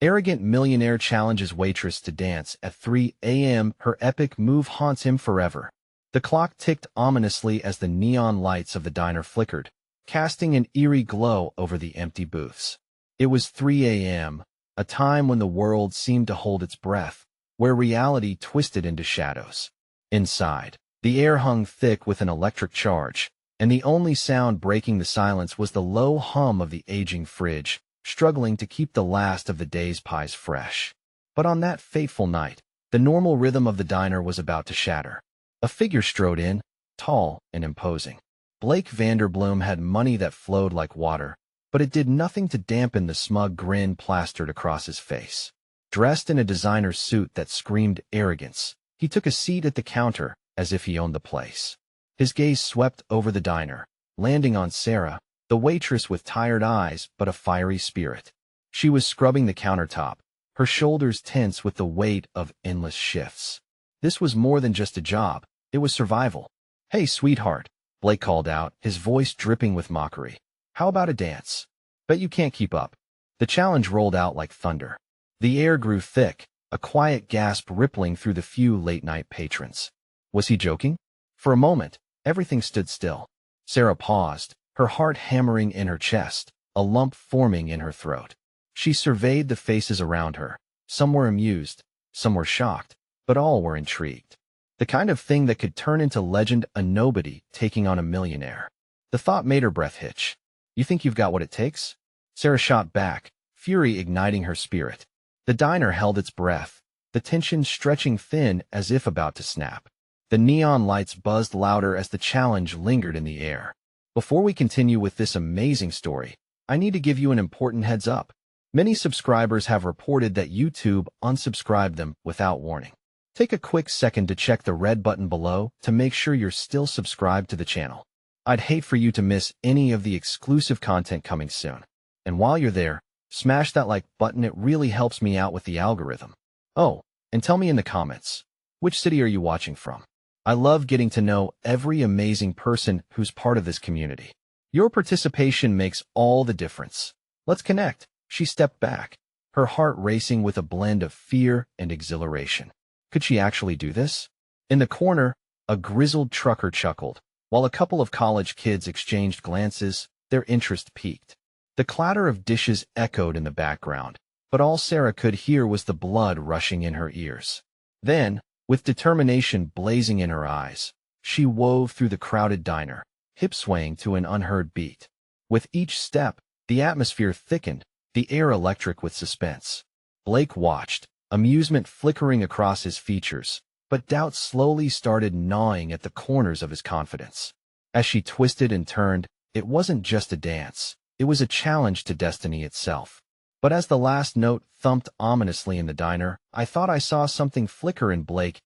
Arrogant millionaire challenges waitress to dance at 3 a.m. Her epic move haunts him forever. The clock ticked ominously as the neon lights of the diner flickered, casting an eerie glow over the empty booths. It was 3 a.m., a time when the world seemed to hold its breath, where reality twisted into shadows. Inside, the air hung thick with an electric charge, and the only sound breaking the silence was the low hum of the aging fridge, struggling to keep the last of the day's pies fresh. But on that fateful night, the normal rhythm of the diner was about to shatter. A figure strode in, tall and imposing. Blake Vanderbloom had money that flowed like water, but it did nothing to dampen the smug grin plastered across his face. Dressed in a designer suit that screamed arrogance, he took a seat at the counter as if he owned the place. His gaze swept over the diner, landing on Sarah, the waitress with tired eyes but a fiery spirit. She was scrubbing the countertop, her shoulders tense with the weight of endless shifts. This was more than just a job, it was survival. "Hey, sweetheart," Blake called out, his voice dripping with mockery. "How about a dance? Bet you can't keep up." The challenge rolled out like thunder. The air grew thick, a quiet gasp rippling through the few late-night patrons. Was he joking? For a moment, everything stood still. Sarah paused, her heart hammering in her chest, a lump forming in her throat. She surveyed the faces around her. Some were amused, some were shocked, but all were intrigued. The kind of thing that could turn into legend, a nobody taking on a millionaire. The thought made her breath hitch. "You think you've got what it takes?" Sarah shot back, fury igniting her spirit. The diner held its breath, the tension stretching thin as if about to snap. The neon lights buzzed louder as the challenge lingered in the air. Before we continue with this amazing story, I need to give you an important heads up. Many subscribers have reported that YouTube unsubscribed them without warning. Take a quick second to check the red button below to make sure you're still subscribed to the channel. I'd hate for you to miss any of the exclusive content coming soon. And while you're there, smash that like button, it really helps me out with the algorithm. Oh, and tell me in the comments, which city are you watching from? I love getting to know every amazing person who's part of this community. Your participation makes all the difference. Let's connect. She stepped back, her heart racing with a blend of fear and exhilaration. Could she actually do this? In the corner, a grizzled trucker chuckled, while a couple of college kids exchanged glances, their interest piqued. The clatter of dishes echoed in the background, but all Sarah could hear was the blood rushing in her ears. Then, with determination blazing in her eyes, she wove through the crowded diner, hip-swaying to an unheard beat. With each step, the atmosphere thickened, the air electric with suspense. Blake watched, amusement flickering across his features, but doubt slowly started gnawing at the corners of his confidence. As she twisted and turned, it wasn't just a dance, it was a challenge to destiny itself. But as the last note thumped ominously in the diner, I thought I saw something flicker in Blake's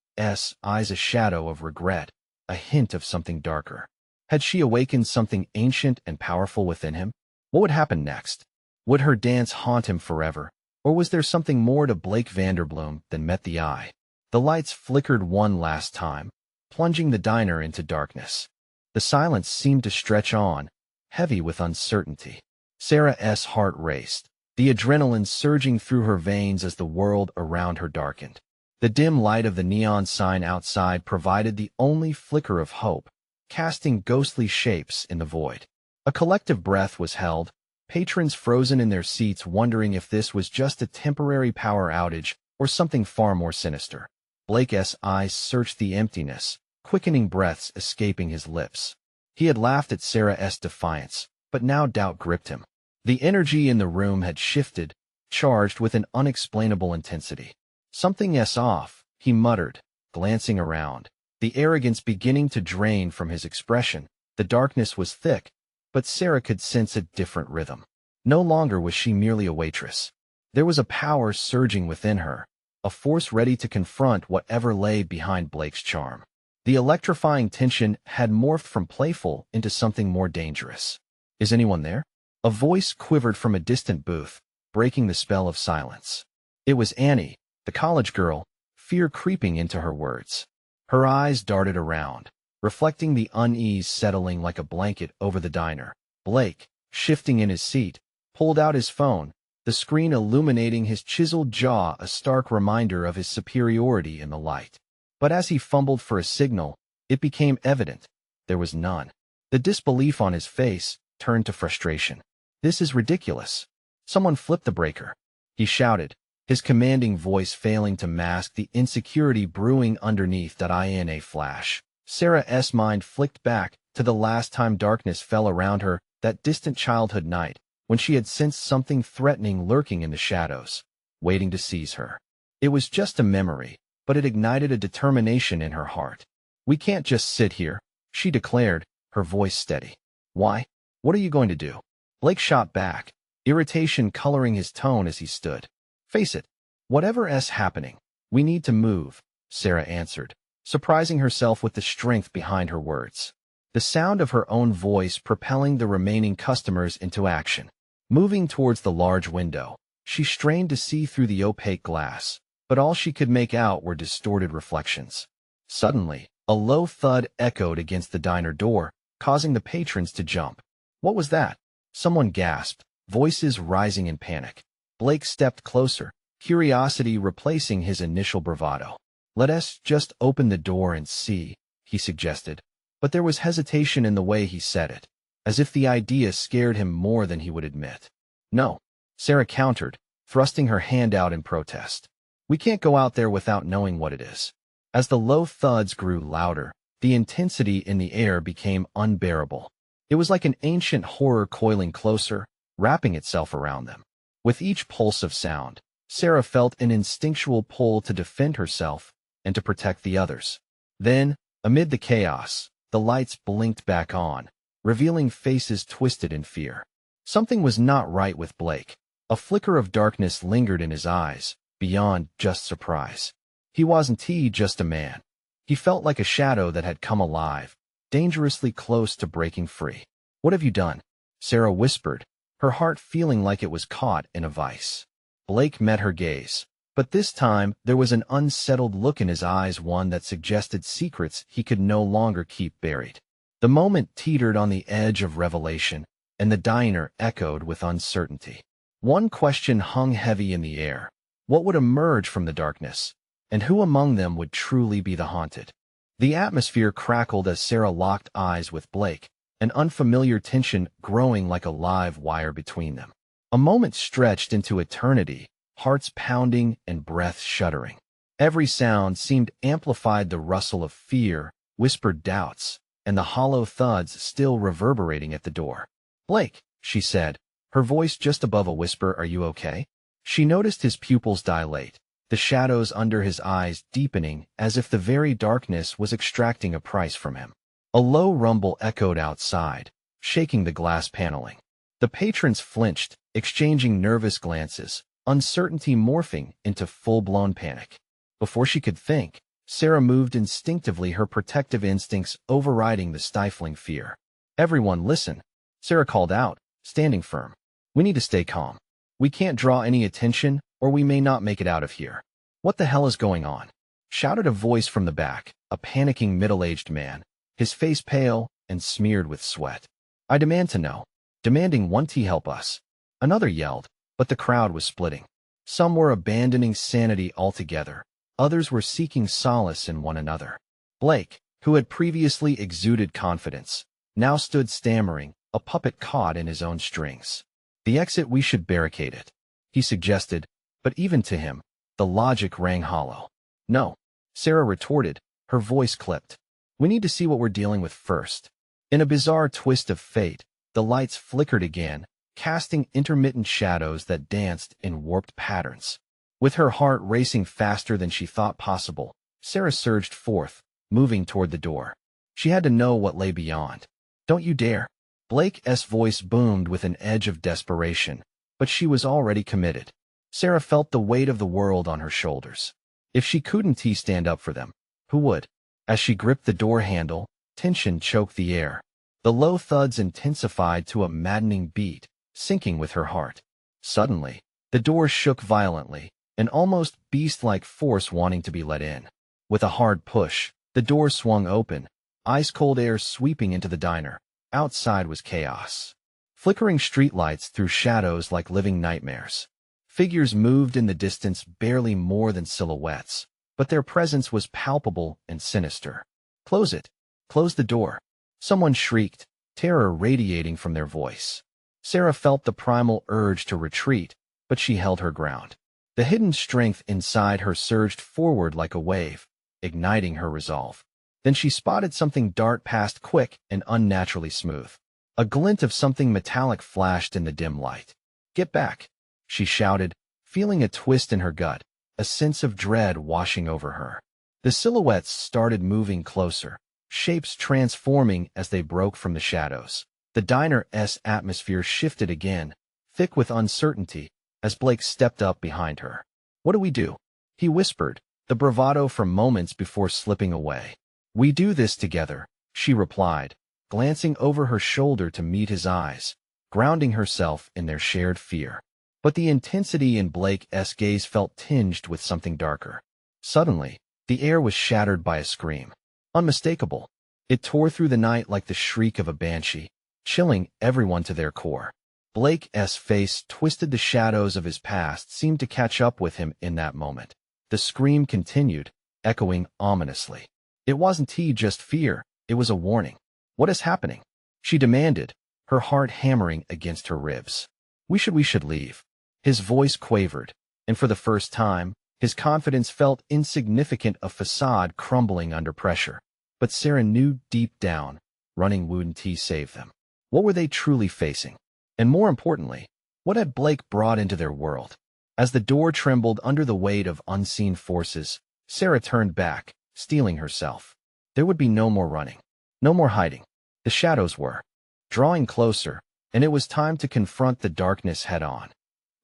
eyes, a shadow of regret, a hint of something darker. Had she awakened something ancient and powerful within him? What would happen next? Would her dance haunt him forever? Or was there something more to Blake Vanderbloom than met the eye? The lights flickered one last time, plunging the diner into darkness. The silence seemed to stretch on, heavy with uncertainty. Sarah's heart raced, the adrenaline surging through her veins as the world around her darkened. The dim light of the neon sign outside provided the only flicker of hope, casting ghostly shapes in the void. A collective breath was held, patrons frozen in their seats wondering if this was just a temporary power outage or something far more sinister. Blake's eyes searched the emptiness, quickening breaths escaping his lips. He had laughed at Sarah's defiance, but now doubt gripped him. The energy in the room had shifted, charged with an unexplainable intensity. "Something's off," he muttered, glancing around, the arrogance beginning to drain from his expression. The darkness was thick, but Sarah could sense a different rhythm. No longer was she merely a waitress. There was a power surging within her, a force ready to confront whatever lay behind Blake's charm. The electrifying tension had morphed from playful into something more dangerous. "Is anyone there?" A voice quivered from a distant booth, breaking the spell of silence. It was Annie, the college girl, fear creeping into her words. Her eyes darted around, reflecting the unease settling like a blanket over the diner. Blake, shifting in his seat, pulled out his phone, the screen illuminating his chiseled jaw, a stark reminder of his superiority in the light. But as he fumbled for a signal, it became evident there was none. The disbelief on his face turned to frustration. "This is ridiculous. Someone flipped the breaker," he shouted, his commanding voice failing to mask the insecurity brewing underneath that. In a flash, Sarah's mind flicked back to the last time darkness fell around her, that distant childhood night, when she had sensed something threatening lurking in the shadows, waiting to seize her. It was just a memory, but it ignited a determination in her heart. "We can't just sit here," she declared, her voice steady. "Why? What are you going to do?" Blake shot back, irritation coloring his tone as he stood. "Face it. Whatever's happening, we need to move," Sarah answered, surprising herself with the strength behind her words. The sound of her own voice propelling the remaining customers into action. Moving towards the large window, she strained to see through the opaque glass, but all she could make out were distorted reflections. Suddenly, a low thud echoed against the diner door, causing the patrons to jump. "What was that?" someone gasped, voices rising in panic. Blake stepped closer, curiosity replacing his initial bravado. "Let us just open the door and see," he suggested. But there was hesitation in the way he said it, as if the idea scared him more than he would admit. "No," Sarah countered, thrusting her hand out in protest. "We can't go out there without knowing what it is." As the low thuds grew louder, the intensity in the air became unbearable. It was like an ancient horror coiling closer, wrapping itself around them. With each pulse of sound, Sarah felt an instinctual pull to defend herself and to protect the others. Then, amid the chaos, the lights blinked back on, revealing faces twisted in fear. Something was not right with Blake. A flicker of darkness lingered in his eyes, beyond just surprise. He wasn't just a man. He felt like a shadow that had come alive, dangerously close to breaking free. "What have you done?" Sarah whispered, her heart feeling like it was caught in a vice. Blake met her gaze, but this time there was an unsettled look in his eyes, one that suggested secrets he could no longer keep buried. The moment teetered on the edge of revelation, and the diner echoed with uncertainty. One question hung heavy in the air. What would emerge from the darkness? And who among them would truly be the haunted? The atmosphere crackled as Sarah locked eyes with Blake, an unfamiliar tension growing like a live wire between them. A moment stretched into eternity, hearts pounding and breath shuddering. Every sound seemed amplified, the rustle of fear, whispered doubts, and the hollow thuds still reverberating at the door. "Blake," she said, her voice just above a whisper, "are you okay?" She noticed his pupils dilate, the shadows under his eyes deepening as if the very darkness was extracting a price from him. A low rumble echoed outside, shaking the glass paneling. The patrons flinched, exchanging nervous glances, uncertainty morphing into full-blown panic. Before she could think, Sarah moved instinctively, her protective instincts overriding the stifling fear. "Everyone, listen," Sarah called out, standing firm. "We need to stay calm. We can't draw any attention, or we may not make it out of here." "What the hell is going on?" shouted a voice from the back, a panicking middle-aged man, his face pale and smeared with sweat. "I demand to know." "Demanding one to help us," another yelled, but the crowd was splitting. Some were abandoning sanity altogether. Others were seeking solace in one another. Blake, who had previously exuded confidence, now stood stammering, a puppet caught in his own strings. "The exit, we should barricade it," he suggested, but even to him, the logic rang hollow. "No," Sarah retorted, her voice clipped. "We need to see what we're dealing with first." In a bizarre twist of fate, the lights flickered again, casting intermittent shadows that danced in warped patterns. With her heart racing faster than she thought possible, Sarah surged forth, moving toward the door. She had to know what lay beyond. "Don't you dare!" Blake's voice boomed with an edge of desperation, but she was already committed. Sarah felt the weight of the world on her shoulders. If she couldn't stand up for them, who would? As she gripped the door handle, tension choked the air. The low thuds intensified to a maddening beat, sinking with her heart. Suddenly, the door shook violently, an almost beast-like force wanting to be let in. With a hard push, the door swung open, ice-cold air sweeping into the diner. Outside was chaos. Flickering streetlights threw shadows like living nightmares. Figures moved in the distance, barely more than silhouettes, but their presence was palpable and sinister. "Close it! Close the door!" Someone shrieked, terror radiating from their voice. Sarah felt the primal urge to retreat, but she held her ground. The hidden strength inside her surged forward like a wave, igniting her resolve. Then she spotted something dart past, quick and unnaturally smooth. A glint of something metallic flashed in the dim light. "Get back!" she shouted, feeling a twist in her gut, a sense of dread washing over her. The silhouettes started moving closer, shapes transforming as they broke from the shadows. The diner's atmosphere shifted again, thick with uncertainty, as Blake stepped up behind her. "What do we do?" he whispered, the bravado for moments before slipping away. "We do this together," she replied, glancing over her shoulder to meet his eyes, grounding herself in their shared fear. But the intensity in Blake's gaze felt tinged with something darker. Suddenly, the air was shattered by a scream. Unmistakable. It tore through the night like the shriek of a banshee, chilling everyone to their core. Blake's face twisted. The shadows of his past seemed to catch up with him in that moment. The scream continued, echoing ominously. It wasn't just fear, it was a warning. "What is happening?" she demanded, her heart hammering against her ribs. We should leave." His voice quavered, and for the first time, his confidence felt insignificant, a facade crumbling under pressure. But Sarah knew deep down, running wouldn't save them. What were they truly facing? And more importantly, what had Blake brought into their world? As the door trembled under the weight of unseen forces, Sarah turned back, steeling herself. There would be no more running, no more hiding. The shadows were drawing closer, and it was time to confront the darkness head-on.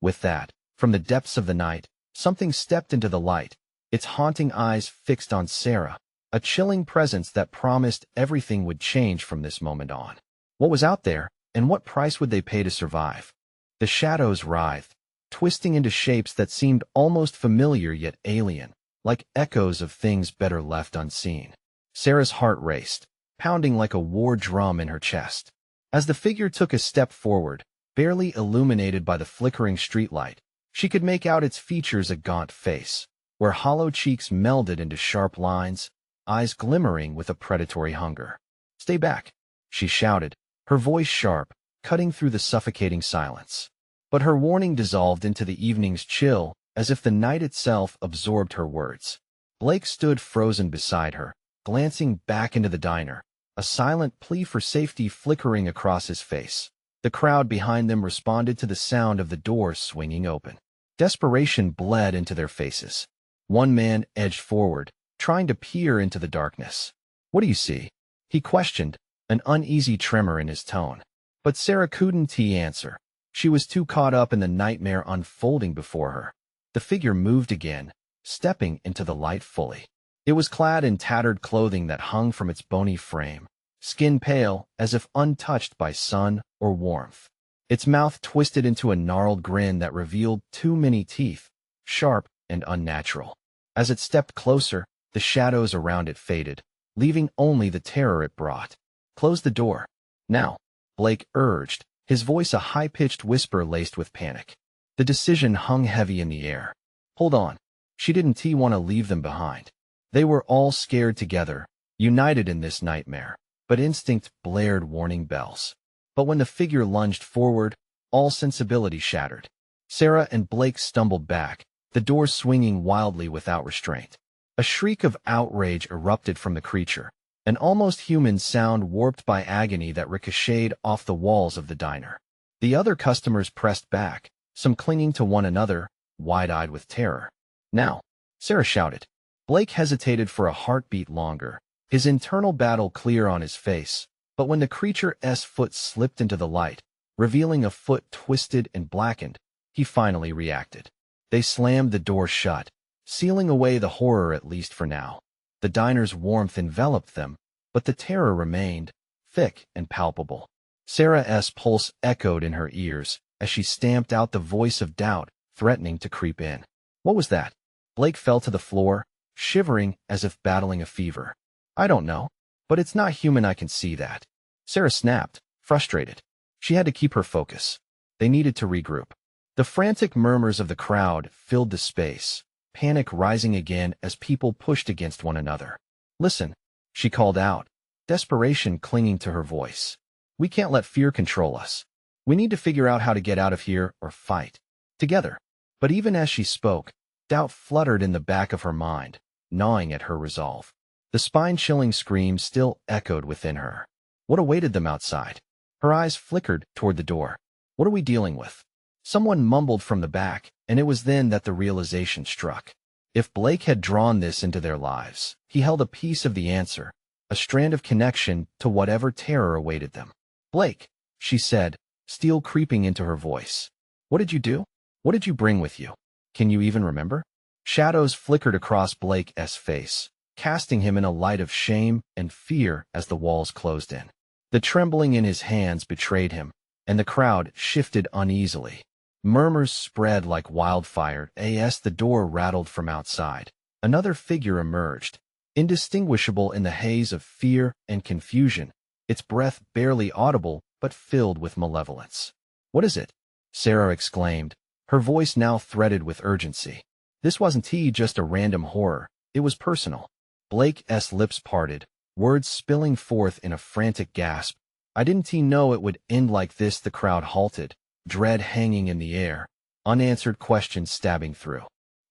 With that, from the depths of the night, something stepped into the light, its haunting eyes fixed on Sarah, a chilling presence that promised everything would change from this moment on. What was out there, and what price would they pay to survive? The shadows writhed, twisting into shapes that seemed almost familiar yet alien, like echoes of things better left unseen. Sarah's heart raced, pounding like a war drum in her chest. As the figure took a step forward, barely illuminated by the flickering streetlight, she could make out its features: a gaunt face, where hollow cheeks melded into sharp lines, eyes glimmering with a predatory hunger. "Stay back," she shouted, her voice sharp, cutting through the suffocating silence. But her warning dissolved into the evening's chill, as if the night itself absorbed her words. Blake stood frozen beside her, glancing back into the diner, a silent plea for safety flickering across his face. The crowd behind them responded to the sound of the door swinging open. Desperation bled into their faces. One man edged forward, trying to peer into the darkness. "What do you see?" he questioned, an uneasy tremor in his tone. But Sarah couldn't answer. She was too caught up in the nightmare unfolding before her. The figure moved again, stepping into the light fully. It was clad in tattered clothing that hung from its bony frame, skin pale, as if untouched by sun or warmth. Its mouth twisted into a gnarled grin that revealed too many teeth, sharp and unnatural. As it stepped closer, the shadows around it faded, leaving only the terror it brought. "Close the door. Now," Blake urged, his voice a high-pitched whisper laced with panic. The decision hung heavy in the air. Hold on. She didn't want to leave them behind. They were all scared together, united in this nightmare, but instinct blared warning bells. But when the figure lunged forward, all sensibility shattered. Sarah and Blake stumbled back, the door swinging wildly without restraint. A shriek of outrage erupted from the creature, an almost human sound warped by agony that ricocheted off the walls of the diner. The other customers pressed back, some clinging to one another, wide-eyed with terror. "Now," Sarah shouted. Blake hesitated for a heartbeat longer, his internal battle clear on his face, but when the creature's foot slipped into the light, revealing a foot twisted and blackened, he finally reacted. They slammed the door shut, sealing away the horror at least for now. The diner's warmth enveloped them, but the terror remained, thick and palpable. Sarah's pulse echoed in her ears as she stamped out the voice of doubt threatening to creep in. What was that? Blake fell to the floor, shivering as if battling a fever. "I don't know, but it's not human, I can see that." Sarah snapped, frustrated. She had to keep her focus. They needed to regroup. The frantic murmurs of the crowd filled the space, panic rising again as people pushed against one another. "Listen," she called out, desperation clinging to her voice. "We can't let fear control us. We need to figure out how to get out of here or fight. Together." But even as she spoke, doubt fluttered in the back of her mind, gnawing at her resolve. The spine-chilling scream still echoed within her. What awaited them outside? Her eyes flickered toward the door. "What are we dealing with?" Someone mumbled from the back, and it was then that the realization struck. If Blake had drawn this into their lives, he held a piece of the answer, a strand of connection to whatever terror awaited them. "Blake," she said, steel creeping into her voice. "What did you do? What did you bring with you? Can you even remember?" Shadows flickered across Blake's face, casting him in a light of shame and fear as the walls closed in. The trembling in his hands betrayed him, and the crowd shifted uneasily. Murmurs spread like wildfire as the door rattled from outside. Another figure emerged, indistinguishable in the haze of fear and confusion, its breath barely audible but filled with malevolence. "What is it?" Sarah exclaimed, her voice now threaded with urgency. This wasn't just a random horror, it was personal. Blake's lips parted, words spilling forth in a frantic gasp. "I didn't know it would end like this." The crowd halted, dread hanging in the air, unanswered questions stabbing through.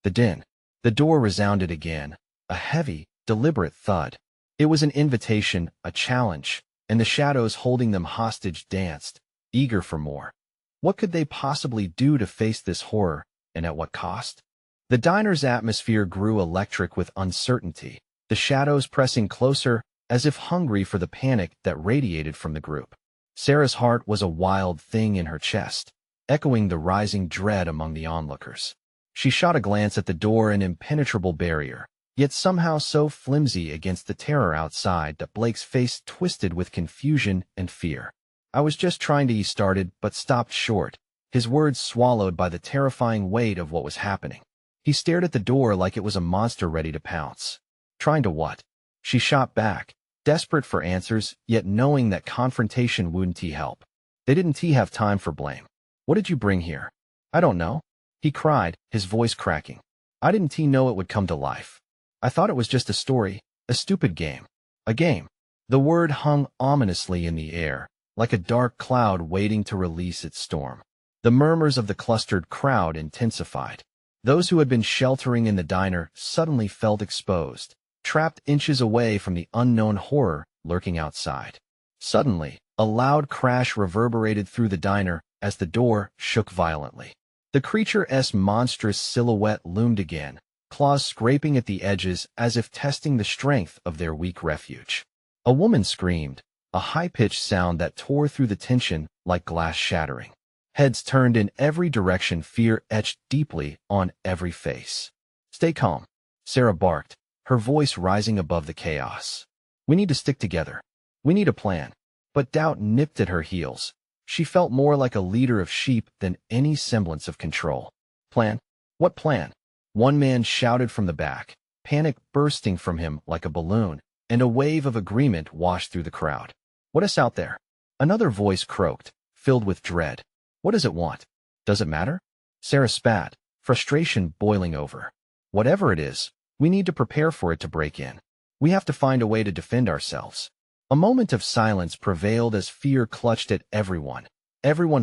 The door resounded again, a heavy, deliberate thud. It was an invitation, a challenge, and the shadows holding them hostage danced, eager for more. What could they possibly do to face this horror, and at what cost? The diner's atmosphere grew electric with uncertainty, the shadows pressing closer, as if hungry for the panic that radiated from the group. Sarah's heart was a wild thing in her chest, echoing the rising dread among the onlookers. She shot a glance at the door, an impenetrable barrier, yet somehow so flimsy against the terror outside that Blake's face twisted with confusion and fear. "I was just trying to," he started, but stopped short, his words swallowed by the terrifying weight of what was happening. He stared at the door like it was a monster ready to pounce. "Trying to what?" She shot back, desperate for answers, yet knowing that confrontation wouldn't help. They didn't have time for blame. "What did you bring here?" "I don't know," he cried, his voice cracking. "I didn't know it would come to life. I thought it was just a story, a stupid game." A game. The word hung ominously in the air, like a dark cloud waiting to release its storm. The murmurs of the clustered crowd intensified. Those who had been sheltering in the diner suddenly felt exposed, trapped inches away from the unknown horror lurking outside. Suddenly, a loud crash reverberated through the diner as the door shook violently. The creature's monstrous silhouette loomed again, claws scraping at the edges as if testing the strength of their weak refuge. A woman screamed, a high-pitched sound that tore through the tension like glass shattering. Heads turned in every direction, fear etched deeply on every face. "Stay calm," Sarah barked, her voice rising above the chaos. "We need to stick together. We need a plan." But doubt nipped at her heels. She felt more like a leader of sheep than any semblance of control. "Plan? What plan?" One man shouted from the back, panic bursting from him like a balloon, and a wave of agreement washed through the crowd. "What is out there?" Another voice croaked, filled with dread. "What does it want? Does it matter?" Sarah spat, frustration boiling over. "Whatever it is, we need to prepare for it to break in. We have to find a way to defend ourselves." A moment of silence prevailed as fear clutched at everyone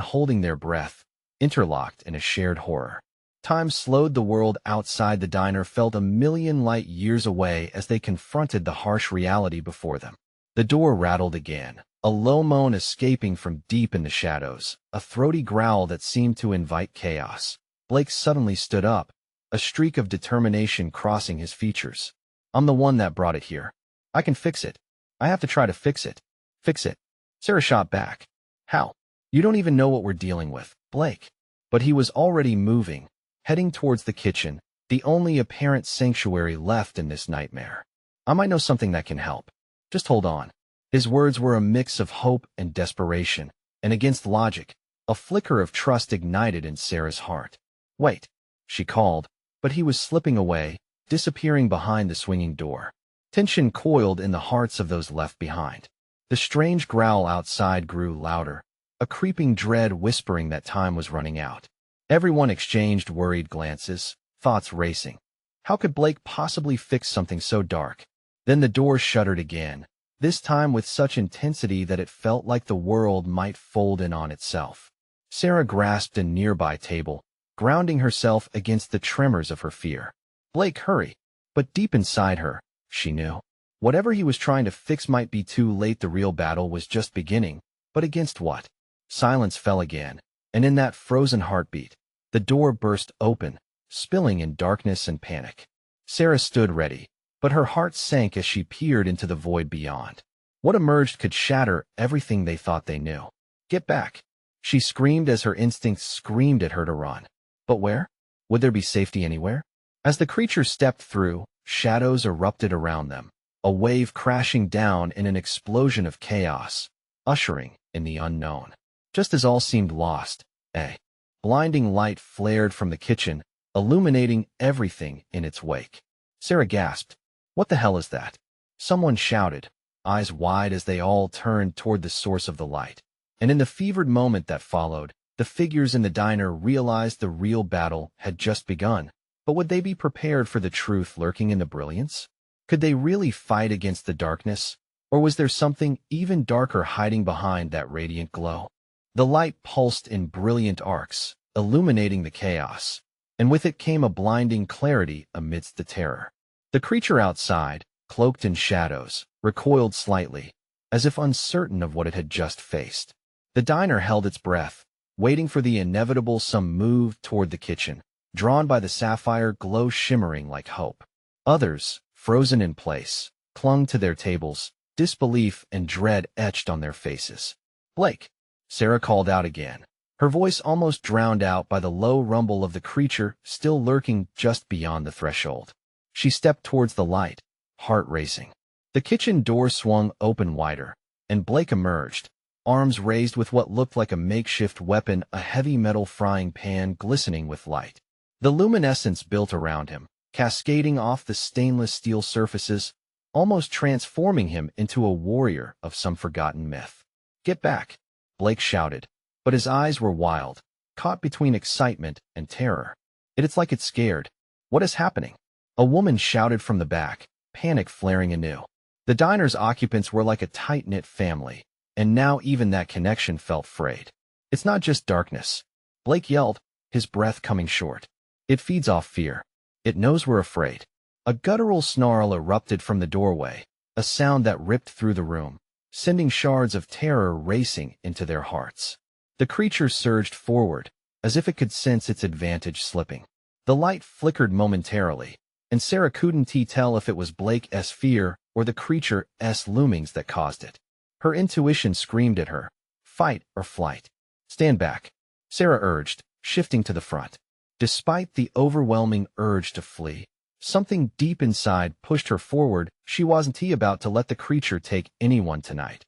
holding their breath, interlocked in a shared horror. Time slowed. The world outside the diner felt a million light years away as they confronted the harsh reality before them. The door rattled again, a low moan escaping from deep in the shadows, a throaty growl that seemed to invite chaos. Blake suddenly stood up, a streak of determination crossing his features. "I'm the one that brought it here. I can fix it. I have to try to fix it." "Fix it?" Sarah shot back. "How? You don't even know what we're dealing with, Blake." But he was already moving, heading towards the kitchen, the only apparent sanctuary left in this nightmare. "I might know something that can help. Just hold on." His words were a mix of hope and desperation, and against logic, a flicker of trust ignited in Sarah's heart. "Wait," she called, but he was slipping away, disappearing behind the swinging door. Tension coiled in the hearts of those left behind. The strange growl outside grew louder, a creeping dread whispering that time was running out. Everyone exchanged worried glances, thoughts racing. How could Blake possibly fix something so dark? Then the door shuddered again, this time with such intensity that it felt like the world might fold in on itself. Sarah grasped a nearby table, grounding herself against the tremors of her fear. Blake, hurry! But deep inside her, she knew. Whatever he was trying to fix might be too late. The real battle was just beginning. But against what? Silence fell again, and in that frozen heartbeat, the door burst open, spilling in darkness and panic. Sarah stood ready, but her heart sank as she peered into the void beyond. What emerged could shatter everything they thought they knew. Get back! She screamed as her instincts screamed at her to run. But where? Would there be safety anywhere? As the creature stepped through, shadows erupted around them, a wave crashing down in an explosion of chaos, ushering in the unknown. Just as all seemed lost, a blinding light flared from the kitchen, illuminating everything in its wake. Sarah gasped. What the hell is that? Someone shouted, eyes wide as they all turned toward the source of the light. And in the fevered moment that followed, the figures in the diner realized the real battle had just begun. But would they be prepared for the truth lurking in the brilliance? Could they really fight against the darkness? Or was there something even darker hiding behind that radiant glow? The light pulsed in brilliant arcs, illuminating the chaos, and with it came a blinding clarity amidst the terror. The creature outside, cloaked in shadows, recoiled slightly, as if uncertain of what it had just faced. The diner held its breath, waiting for the inevitable. Some moved toward the kitchen, drawn by the sapphire glow shimmering like hope. Others, frozen in place, clung to their tables, disbelief and dread etched on their faces. Blake! Sarah called out again, her voice almost drowned out by the low rumble of the creature still lurking just beyond the threshold. She stepped towards the light, heart racing. The kitchen door swung open wider, and Blake emerged, arms raised with what looked like a makeshift weapon, a heavy metal frying pan glistening with light. The luminescence built around him, cascading off the stainless steel surfaces, almost transforming him into a warrior of some forgotten myth. Get back! Blake shouted, but his eyes were wild, caught between excitement and terror. It's like it's scared. What is happening? A woman shouted from the back, panic flaring anew. The diner's occupants were like a tight-knit family, and now even that connection felt frayed. It's not just darkness, Blake yelled, his breath coming short. It feeds off fear. It knows we're afraid. A guttural snarl erupted from the doorway, a sound that ripped through the room, sending shards of terror racing into their hearts. The creature surged forward, as if it could sense its advantage slipping. The light flickered momentarily, and Sarah couldn't tell if it was Blake's fear or the creature's loomings that caused it. Her intuition screamed at her, fight or flight. Stand back, Sarah urged, shifting to the front. Despite the overwhelming urge to flee, something deep inside pushed her forward. She wasn't about to let the creature take anyone tonight.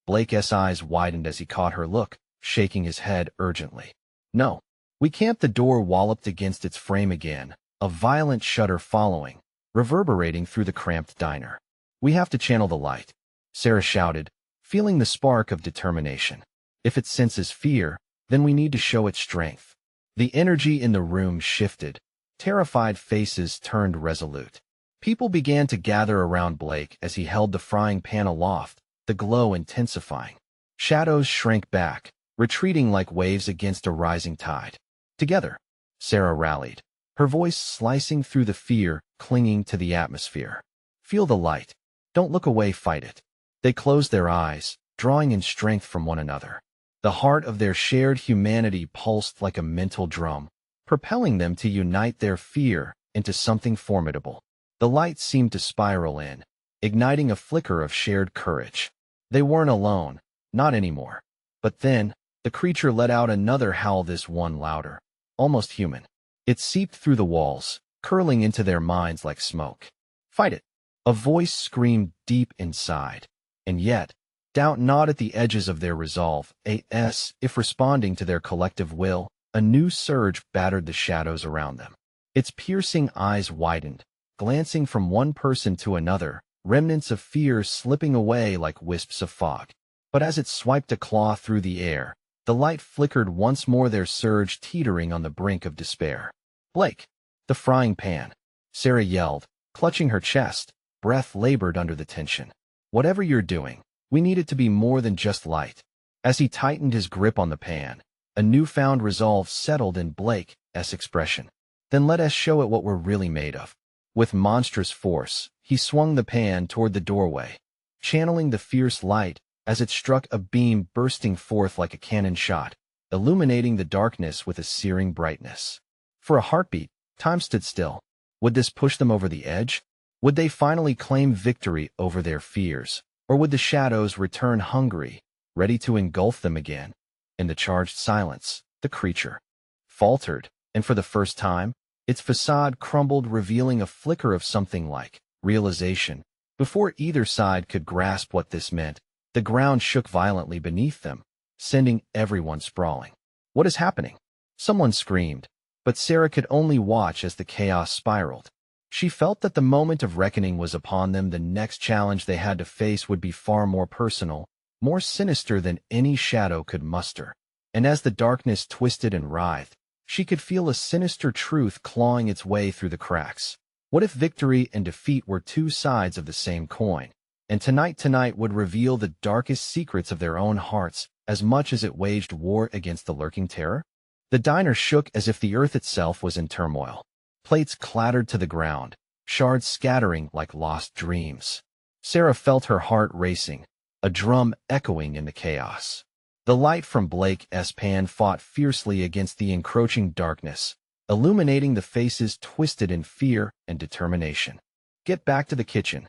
Blake's eyes widened as he caught her look, shaking his head urgently. No, we can't. The door walloped against its frame again, a violent shudder following, reverberating through the cramped diner. We have to channel the light, Sarah shouted, feeling the spark of determination. If it senses fear, then we need to show it strength. The energy in the room shifted. Terrified faces turned resolute. People began to gather around Blake as he held the frying pan aloft, the glow intensifying. Shadows shrank back, retreating like waves against a rising tide. Together, Sarah rallied, her voice slicing through the fear clinging to the atmosphere. Feel the light. Don't look away, fight it. They closed their eyes, drawing in strength from one another. The heart of their shared humanity pulsed like a mental drum, propelling them to unite their fear into something formidable. The light seemed to spiral in, igniting a flicker of shared courage. They weren't alone, not anymore. But then, the creature let out another howl, this one louder, almost human. It seeped through the walls, curling into their minds like smoke. Fight it! A voice screamed deep inside. And yet, doubt gnawed at the edges of their resolve. If responding to their collective will, a new surge battered the shadows around them. Its piercing eyes widened, glancing from one person to another, remnants of fear slipping away like wisps of fog. But as it swiped a claw through the air, The light flickered once more, their surge teetering on the brink of despair. "Blake!" "The frying pan!" Sarah yelled, clutching her chest, breath labored under the tension. "Whatever you're doing, we need it to be more than just light." As he tightened his grip on the pan, a newfound resolve settled in Blake's expression. "Then let us show it what we're really made of." With monstrous force, he swung the pan toward the doorway, channeling the fierce light as it struck a beam bursting forth like a cannon shot, illuminating the darkness with a searing brightness. For a heartbeat, time stood still. Would this push them over the edge? Would they finally claim victory over their fears? Or would the shadows return hungry, ready to engulf them again? In the charged silence, the creature faltered, and for the first time, its facade crumbled, revealing a flicker of something like realization. Before either side could grasp what this meant, the ground shook violently beneath them, sending everyone sprawling. "What is happening?" Someone screamed, but Sarah could only watch as the chaos spiraled. She felt that the moment of reckoning was upon them. The next challenge they had to face would be far more personal, more sinister than any shadow could muster. And as the darkness twisted and writhed, she could feel a sinister truth clawing its way through the cracks. What if victory and defeat were two sides of the same coin, and tonight would reveal the darkest secrets of their own hearts as much as it waged war against the lurking terror? The diner shook as if the earth itself was in turmoil. Plates clattered to the ground, shards scattering like lost dreams. Sarah felt her heart racing, a drum echoing in the chaos. The light from Blake's pan fought fiercely against the encroaching darkness, illuminating the faces twisted in fear and determination. "Get back to the kitchen,"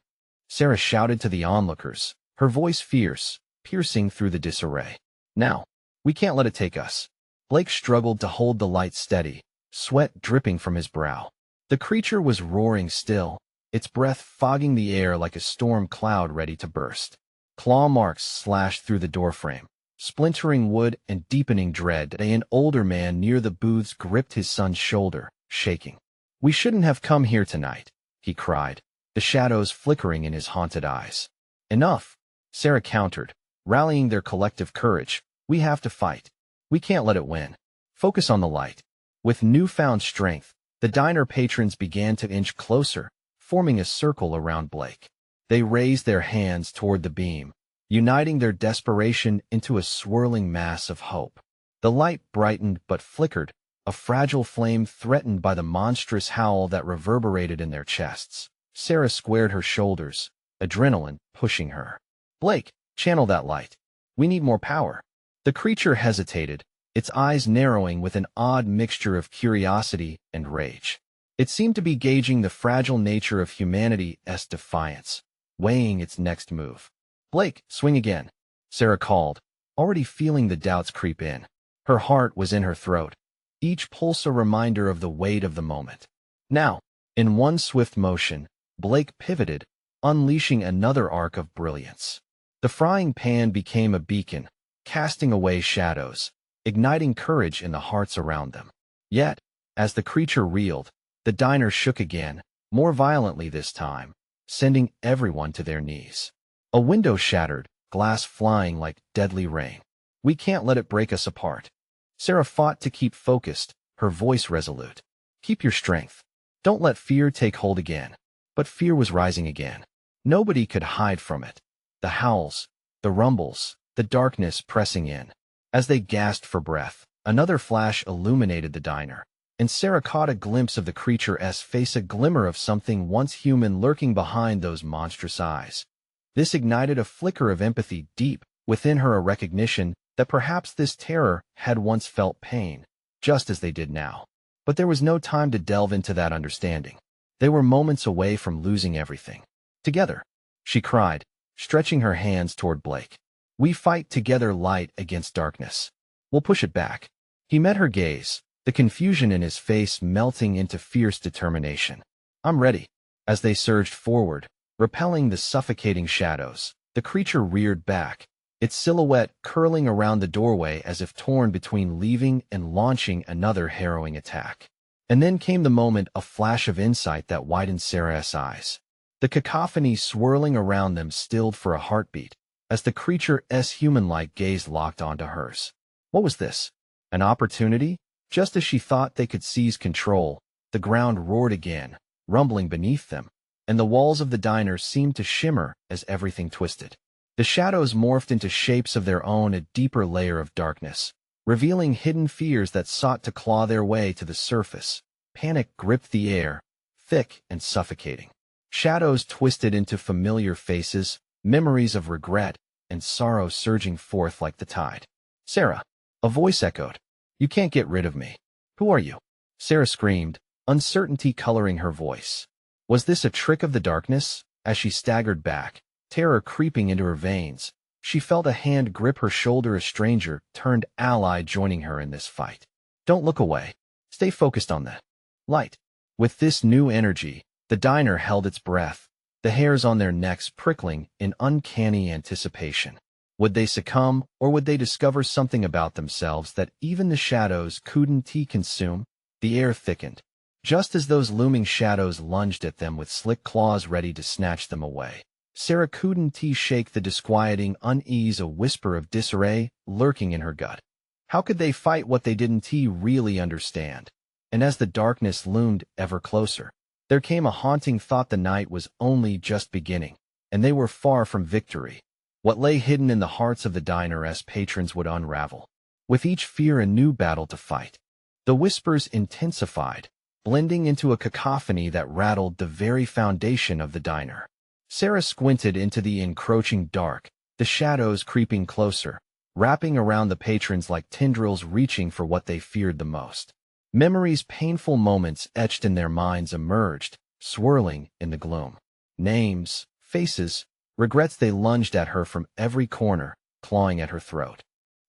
Sarah shouted to the onlookers, her voice fierce, piercing through the disarray. "Now, we can't let it take us." Blake struggled to hold the light steady, sweat dripping from his brow. The creature was roaring still, its breath fogging the air like a storm cloud ready to burst. Claw marks slashed through the doorframe, splintering wood and deepening dread. An older man near the booths gripped his son's shoulder, shaking. "We shouldn't have come here tonight," he cried, the shadows flickering in his haunted eyes. "Enough," Sarah countered, rallying their collective courage. "We have to fight. We can't let it win. Focus on the light." With newfound strength, the diner patrons began to inch closer, forming a circle around Blake. They raised their hands toward the beam, uniting their desperation into a swirling mass of hope. The light brightened but flickered, a fragile flame threatened by the monstrous howl that reverberated in their chests. Sarah squared her shoulders, adrenaline pushing her. "Blake, channel that light. We need more power." The creature hesitated, its eyes narrowing with an odd mixture of curiosity and rage. It seemed to be gauging the fragile nature of humanity's defiance, weighing its next move. "Blake, swing again," Sarah called, already feeling the doubts creep in. Her heart was in her throat, each pulse a reminder of the weight of the moment. Now, in one swift motion, Blake pivoted, unleashing another arc of brilliance. The frying pan became a beacon, casting away shadows, igniting courage in the hearts around them. Yet, as the creature reeled, the diner shook again, more violently this time, sending everyone to their knees. A window shattered, glass flying like deadly rain. "We can't let it break us apart." Sarah fought to keep focused, her voice resolute. "Keep your strength. Don't let fear take hold again." But fear was rising again. Nobody could hide from it. The howls, the rumbles, the darkness pressing in. As they gasped for breath, another flash illuminated the diner, and Sarah caught a glimpse of the creature's face, a glimmer of something once human lurking behind those monstrous eyes. This ignited a flicker of empathy deep within her, a recognition that perhaps this terror had once felt pain, just as they did now. But there was no time to delve into that understanding. They were moments away from losing everything. "Together," she cried, stretching her hands toward Blake. "We fight together, light against darkness. We'll push it back." He met her gaze, the confusion in his face melting into fierce determination. "I'm ready." As they surged forward, repelling the suffocating shadows, the creature reared back, its silhouette curling around the doorway as if torn between leaving and launching another harrowing attack. And then came the moment, a flash of insight that widened Sarah's eyes. The cacophony swirling around them stilled for a heartbeat, as the creature's human-like gaze locked onto hers. What was this? An opportunity? Just as she thought they could seize control, the ground roared again, rumbling beneath them, and the walls of the diner seemed to shimmer as everything twisted. The shadows morphed into shapes of their own, a deeper layer of darkness, revealing hidden fears that sought to claw their way to the surface. Panic gripped the air, thick and suffocating. Shadows twisted into familiar faces, memories of regret and sorrow surging forth like the tide. "Sarah," a voice echoed. "You can't get rid of me." "Who are you?" Sarah screamed, uncertainty coloring her voice. Was this a trick of the darkness? As she staggered back, terror creeping into her veins, she felt a hand grip her shoulder, a stranger turned ally joining her in this fight. "Don't look away. Stay focused on that light." With this new energy, the diner held its breath, the hairs on their necks prickling in uncanny anticipation. Would they succumb, or would they discover something about themselves that even the shadows couldn't consume? The air thickened, just as those looming shadows lunged at them with slick claws ready to snatch them away. Sarah couldn't shake the disquieting unease, a whisper of disarray lurking in her gut. How could they fight what they didn't really understand? And as the darkness loomed ever closer, there came a haunting thought: the night was only just beginning, and they were far from victory. What lay hidden in the hearts of the diner's patrons would unravel. With each fear, a new battle to fight. The whispers intensified, blending into a cacophony that rattled the very foundation of the diner. Sarah squinted into the encroaching dark, the shadows creeping closer, wrapping around the patrons like tendrils reaching for what they feared the most. Memories, painful moments etched in their minds emerged, swirling in the gloom. Names, faces, regrets, they lunged at her from every corner, clawing at her throat.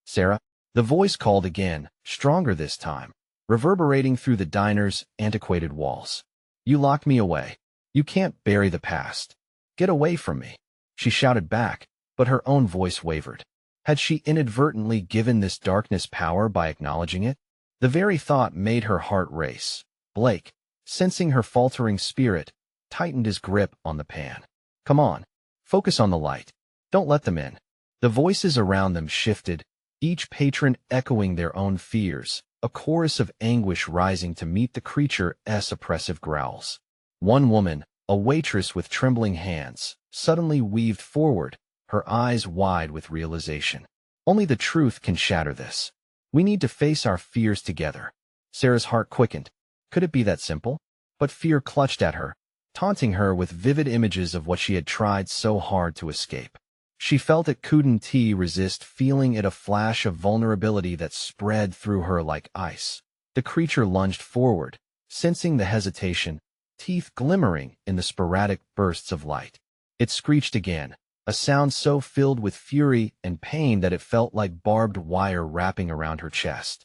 "Sarah," the voice called again, stronger this time, reverberating through the diner's antiquated walls. "You locked me away. You can't bury the past. Get away from me." She shouted back, but her own voice wavered. Had she inadvertently given this darkness power by acknowledging it? The very thought made her heart race. Blake, sensing her faltering spirit, tightened his grip on the pan. "Come on. Focus on the light. Don't let them in." The voices around them shifted, each patron echoing their own fears, a chorus of anguish rising to meet the creature's oppressive growls. One woman, a waitress with trembling hands, suddenly weaved forward, her eyes wide with realization. "Only the truth can shatter this. We need to face our fears together." Sarah's heart quickened. Could it be that simple? But fear clutched at her, taunting her with vivid images of what she had tried so hard to escape. She felt it couldn't resist, feeling it, a flash of vulnerability that spread through her like ice. The creature lunged forward, sensing the hesitation, teeth glimmering in the sporadic bursts of light. It screeched again, a sound so filled with fury and pain that it felt like barbed wire wrapping around her chest.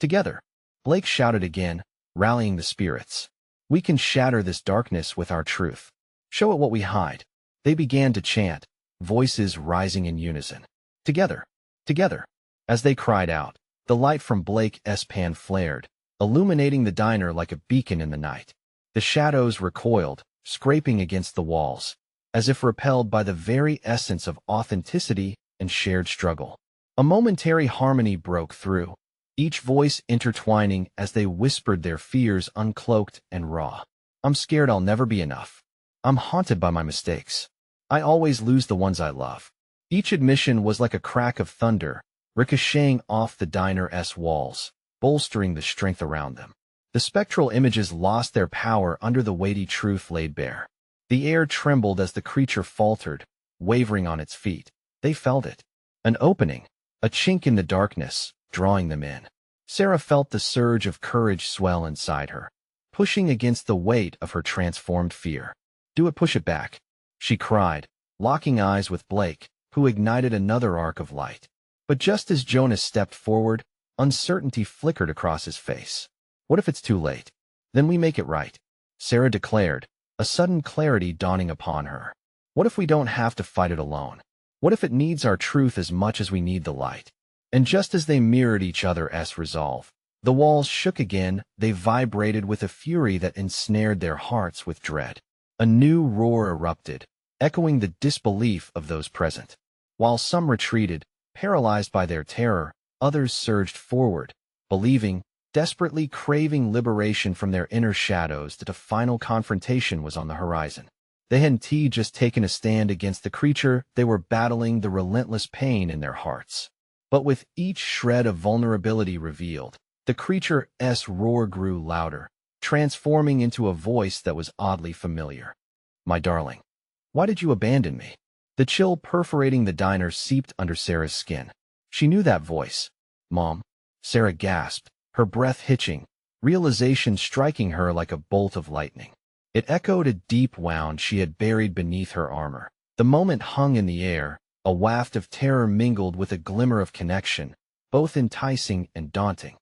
"Together," Blake shouted again, rallying the spirits. "We can shatter this darkness with our truth. Show it what we hide." They began to chant, voices rising in unison. "Together, together." As they cried out, the light from Blake's pan flared, illuminating the diner like a beacon in the night. The shadows recoiled, scraping against the walls, as if repelled by the very essence of authenticity and shared struggle. A momentary harmony broke through, each voice intertwining as they whispered their fears uncloaked and raw. "I'm scared I'll never be enough. I'm haunted by my mistakes. I always lose the ones I love." Each admission was like a crack of thunder, ricocheting off the diner's walls, bolstering the strength around them. The spectral images lost their power under the weighty truth laid bare. The air trembled as the creature faltered, wavering on its feet. They felt it. An opening, a chink in the darkness, drawing them in. Sarah felt the surge of courage swell inside her, pushing against the weight of her transformed fear. "Do it, push it back," she cried, locking eyes with Blake, who ignited another arc of light. But just as Jonas stepped forward, uncertainty flickered across his face. "What if it's too late? Then we make it right," Sarah declared, a sudden clarity dawning upon her. "What if we don't have to fight it alone? What if it needs our truth as much as we need the light?" And just as they mirrored each other's resolve, the walls shook again. They vibrated with a fury that ensnared their hearts with dread. A new roar erupted, echoing the disbelief of those present. While some retreated, paralyzed by their terror, Others surged forward, believing, desperately craving liberation from their inner shadows, that a final confrontation was on the horizon. They hadn't just taken a stand against the creature, they were battling the relentless pain in their hearts. But with each shred of vulnerability revealed, the creature's roar grew louder, transforming into a voice that was oddly familiar. "My darling, why did you abandon me?" The chill perforating the diner seeped under Sarah's skin. She knew that voice. "Mom," Sarah gasped, her breath hitching, realization striking her like a bolt of lightning. It echoed a deep wound she had buried beneath her armor. The moment hung in the air, a waft of terror mingled with a glimmer of connection, both enticing and daunting.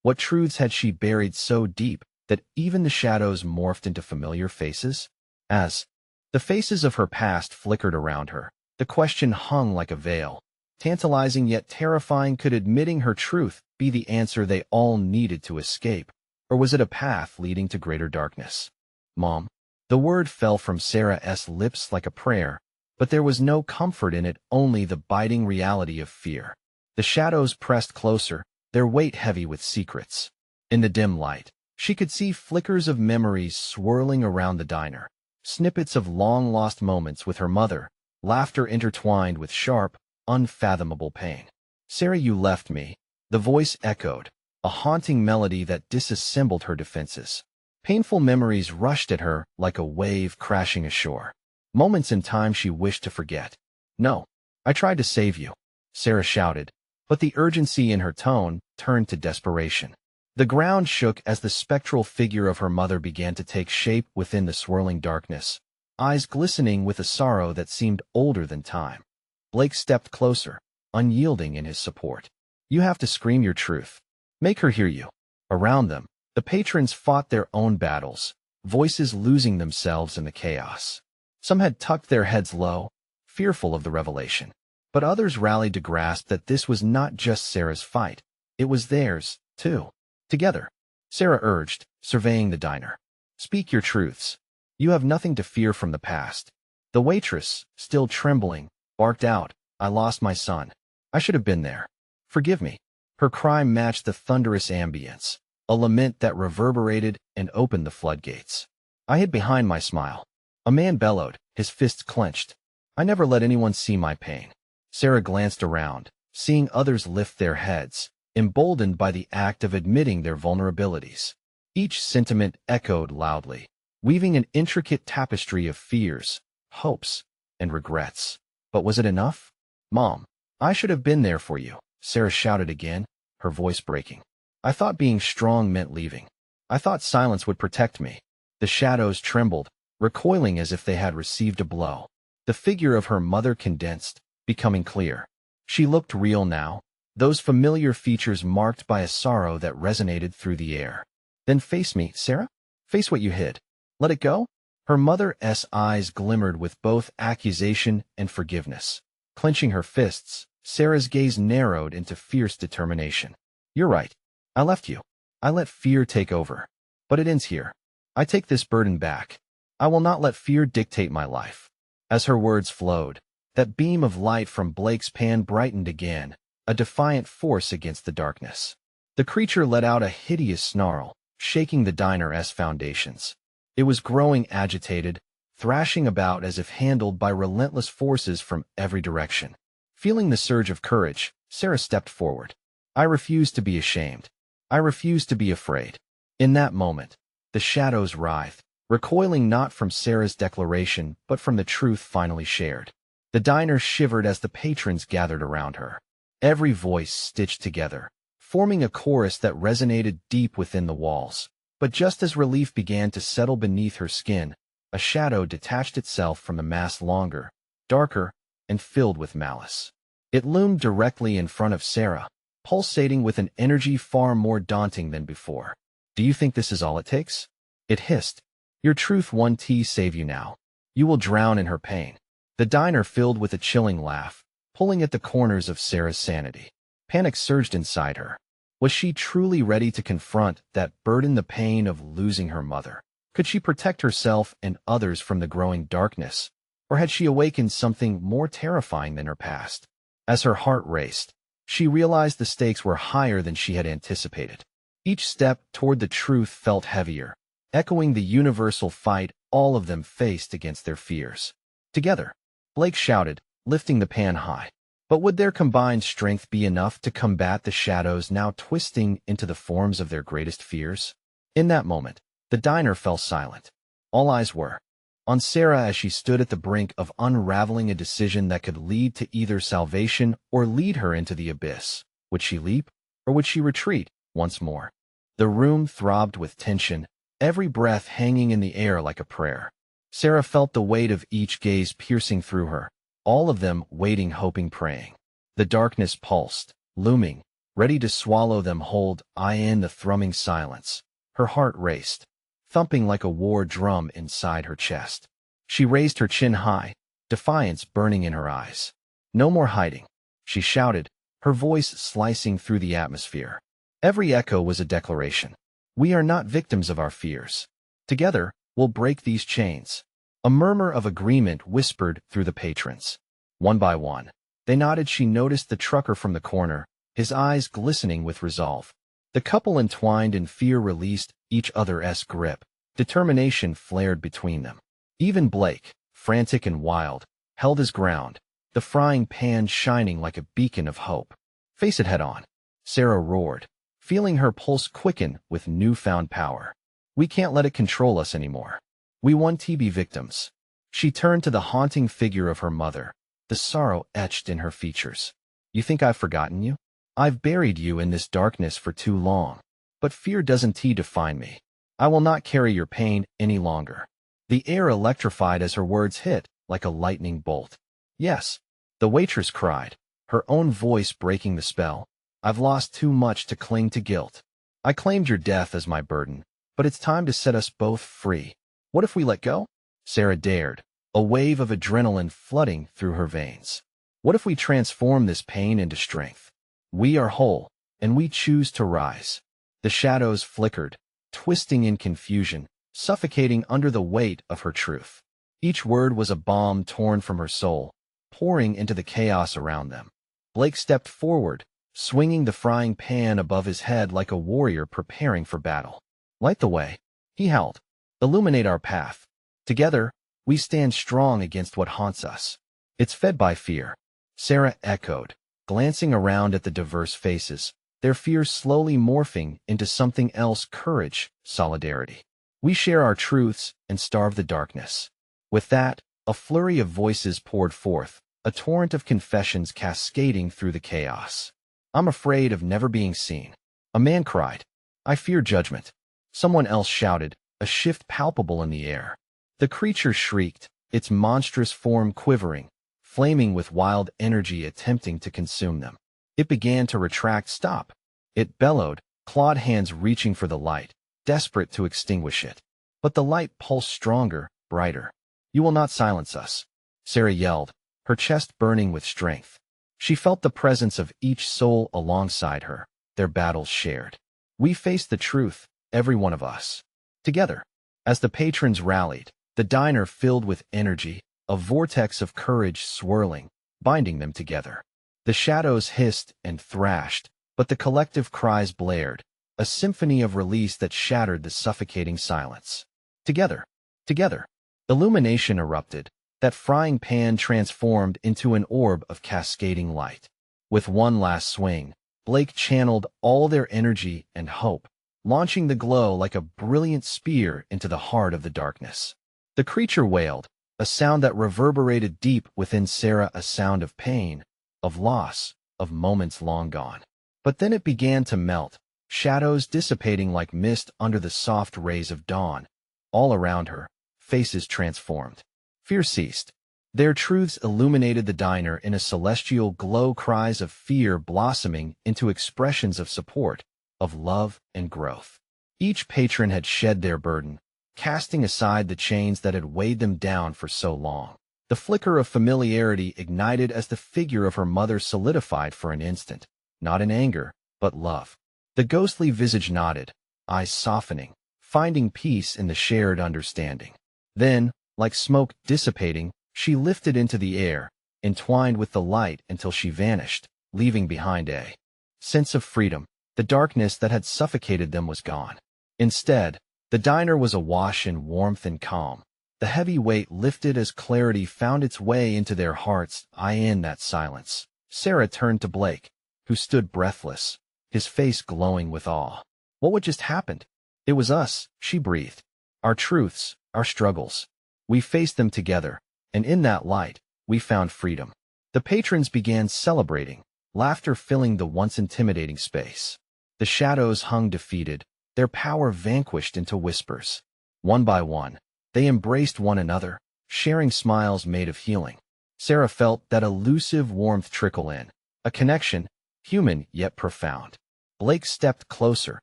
What truths had she buried so deep that even the shadows morphed into familiar faces? As the faces of her past flickered around her, the question hung like a veil. Tantalizing yet terrifying, could admitting her truth be the answer they all needed to escape, or was it a path leading to greater darkness? "Mom." The word fell from Sarah's lips like a prayer, but there was no comfort in it, only the biting reality of fear. The shadows pressed closer, their weight heavy with secrets. In the dim light, she could see flickers of memories swirling around the diner, snippets of long-lost moments with her mother, laughter intertwined with sharp, unfathomable pain. "Sarah, you left me," the voice echoed, a haunting melody that disassembled her defenses. Painful memories rushed at her like a wave crashing ashore. Moments in time she wished to forget. "No, I tried to save you," Sarah shouted, but the urgency in her tone turned to desperation. The ground shook as the spectral figure of her mother began to take shape within the swirling darkness, eyes glistening with a sorrow that seemed older than time. Blake stepped closer, unyielding in his support. "You have to scream your truth. Make her hear you." Around them, the patrons fought their own battles, voices losing themselves in the chaos. Some had tucked their heads low, fearful of the revelation, but others rallied to grasp that this was not just Sarah's fight, it was theirs, too. Together, Sarah urged, surveying the diner. "Speak your truths. You have nothing to fear from the past." The waitress, still trembling, barked out, "I lost my son. I should have been there. Forgive me." Her cry matched the thunderous ambience, a lament that reverberated and opened the floodgates. I hid behind my smile. A man bellowed, his fists clenched. "I never let anyone see my pain." Sarah glanced around, seeing others lift their heads, emboldened by the act of admitting their vulnerabilities. Each sentiment echoed loudly, weaving an intricate tapestry of fears, hopes, and regrets. But was it enough? "Mom, I should have been there for you," Sarah shouted again, her voice breaking. "I thought being strong meant leaving. I thought silence would protect me." The shadows trembled, recoiling as if they had received a blow. The figure of her mother condensed, becoming clear. She looked real now, those familiar features marked by a sorrow that resonated through the air. "Then face me, Sarah. Face what you hid. Let it go?" Her mother's eyes glimmered with both accusation and forgiveness. Clenching her fists, Sarah's gaze narrowed into fierce determination. "You're right. I left you. I let fear take over. But it ends here. I take this burden back. I will not let fear dictate my life." As her words flowed, that beam of light from Blake's pan brightened again, a defiant force against the darkness. The creature let out a hideous snarl, shaking the diner's foundations. It was growing agitated, thrashing about as if handled by relentless forces from every direction. Feeling the surge of courage, Sarah stepped forward. "I refuse to be ashamed. I refuse to be afraid." In that moment, the shadows writhed, recoiling not from Sarah's declaration but from the truth finally shared. The diner shivered as the patrons gathered around her, every voice stitched together, forming a chorus that resonated deep within the walls. But just as relief began to settle beneath her skin, a shadow detached itself from the mass longer, darker, and filled with malice. It loomed directly in front of Sarah, pulsating with an energy far more daunting than before. "Do you think this is all it takes?" It hissed. "Your truth won't save you now. You will drown in her pain." The diner filled with a chilling laugh, pulling at the corners of Sarah's sanity. Panic surged inside her. Was she truly ready to confront that burden, the pain of losing her mother? Could she protect herself and others from the growing darkness? Or had she awakened something more terrifying than her past? As her heart raced, She realized the stakes were higher than she had anticipated. Each step toward the truth felt heavier, echoing the universal fight all of them faced against their fears. Together, Blake shouted, lifting the pan high. But would their combined strength be enough to combat the shadows now twisting into the forms of their greatest fears? In that moment, the diner fell silent. All eyes were on Sarah as she stood at the brink of unraveling a decision that could lead to either salvation or lead her into the abyss. Would she leap, or would she retreat once more? The room throbbed with tension, every breath hanging in the air like a prayer. Sarah felt the weight of each gaze piercing through her, all of them waiting, hoping, praying. The darkness pulsed, looming, ready to swallow them whole. In the thrumming silence, her heart raced, thumping like a war drum inside her chest. She raised her chin high, defiance burning in her eyes. "No more hiding," she shouted, her voice slicing through the atmosphere. Every echo was a declaration. "We are not victims of our fears. Together, we'll break these chains." A murmur of agreement whispered through the patrons. One by one, they nodded. She noticed the trucker from the corner, his eyes glistening with resolve. The couple, entwined in fear, released each other's grip. Determination flared between them. Even Blake, frantic and wild, held his ground, the frying pan shining like a beacon of hope. "Face it head on," Sarah roared, feeling her pulse quicken with newfound power. "We can't let it control us anymore. We want to be victims." She turned to the haunting figure of her mother, the sorrow etched in her features. "You think I've forgotten you? I've buried you in this darkness for too long. But fear doesn't define me. I will not carry your pain any longer." The air electrified as her words hit, like a lightning bolt. "Yes," the waitress cried, her own voice breaking the spell. "I've lost too much to cling to guilt. I claimed your death as my burden, but it's time to set us both free. What if we let go?" Sarah dared, a wave of adrenaline flooding through her veins. "What if we transform this pain into strength? We are whole, and we choose to rise." The shadows flickered, twisting in confusion, suffocating under the weight of her truth. Each word was a bomb torn from her soul, pouring into the chaos around them. Blake stepped forward, swinging the frying pan above his head like a warrior preparing for battle. "Light the way," he howled. "Illuminate our path. Together, we stand strong against what haunts us." "It's fed by fear," Sarah echoed, glancing around at the diverse faces, their fears slowly morphing into something else: courage, solidarity. "We share our truths and starve the darkness." With that, a flurry of voices poured forth, a torrent of confessions cascading through the chaos. "I'm afraid of never being seen," a man cried. "I fear judgment," someone else shouted, a shift palpable in the air. The creature shrieked, its monstrous form quivering, flaming with wild energy attempting to consume them. It began to retract. "Stop!" it bellowed, clawed hands reaching for the light, desperate to extinguish it. But the light pulsed stronger, brighter. "You will not silence us," Sarah yelled, her chest burning with strength. She felt the presence of each soul alongside her, their battles shared. "We face the truth, every one of us. Together." As the patrons rallied, the diner filled with energy, a vortex of courage swirling, binding them together. The shadows hissed and thrashed, but the collective cries blared, a symphony of release that shattered the suffocating silence. Together, together. Illumination erupted, that frying pan transformed into an orb of cascading light. With one last swing, Blake channeled all their energy and hope, launching the glow like a brilliant spear into the heart of the darkness. The creature wailed, a sound that reverberated deep within Sarah, a sound of pain, of loss, of moments long gone. But then it began to melt, shadows dissipating like mist under the soft rays of dawn. All around her, faces transformed. Fear ceased. Their truths illuminated the diner in a celestial glow, cries of fear blossoming into expressions of support, of love and growth. Each patron had shed their burden, casting aside the chains that had weighed them down for so long. The flicker of familiarity ignited as the figure of her mother solidified for an instant, not in anger, but love. The ghostly visage nodded, eyes softening, finding peace in the shared understanding. Then, like smoke dissipating, she lifted into the air, entwined with the light until she vanished, leaving behind a sense of freedom. The darkness that had suffocated them was gone. Instead, the diner was awash in warmth and calm. The heavy weight lifted as clarity found its way into their hearts. In that silence, Sarah turned to Blake, who stood breathless, his face glowing with awe. What had just happened? It was us, she breathed. Our truths, our struggles. We faced them together, and in that light, we found freedom. The patrons began celebrating, laughter filling the once intimidating space. The shadows hung defeated, their power vanquished into whispers. One by one, they embraced one another, sharing smiles made of healing. Sarah felt that elusive warmth trickle in, a connection, human yet profound. Blake stepped closer,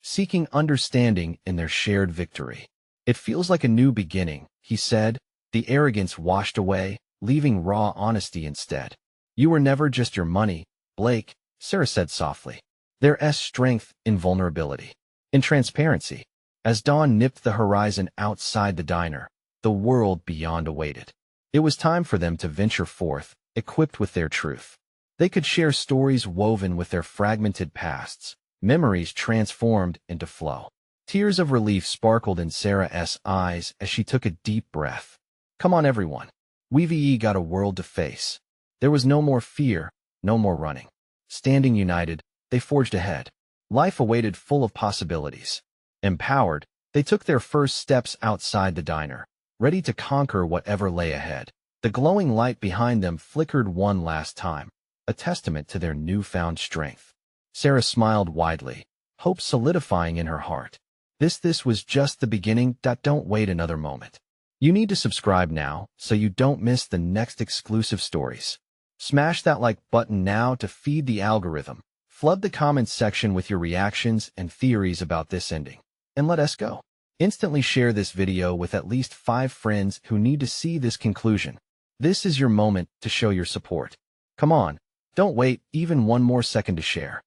seeking understanding in their shared victory. It feels like a new beginning, he said, the arrogance washed away, leaving raw honesty instead. You were never just your money, Blake, Sarah said softly. There's strength in vulnerability, in transparency. As dawn nipped the horizon outside the diner, the world beyond awaited. It was time for them to venture forth, equipped with their truth. They could share stories woven with their fragmented pasts, memories transformed into flow. Tears of relief sparkled in Sarah's eyes as she took a deep breath. Come on, everyone. We've got a world to face. There was no more fear, no more running. Standing united, they forged ahead. Life awaited full of possibilities. Empowered, they took their first steps outside the diner, ready to conquer whatever lay ahead. The glowing light behind them flickered one last time, a testament to their newfound strength. Sarah smiled widely, hope solidifying in her heart. This was just the beginning. Don't wait another moment. You need to subscribe now so you don't miss the next exclusive stories. Smash that like button now to feed the algorithm. Flood the comments section with your reactions and theories about this ending. And let us go. Instantly share this video with at least 5 friends who need to see this conclusion. This is your moment to show your support. Come on, don't wait even one more second to share.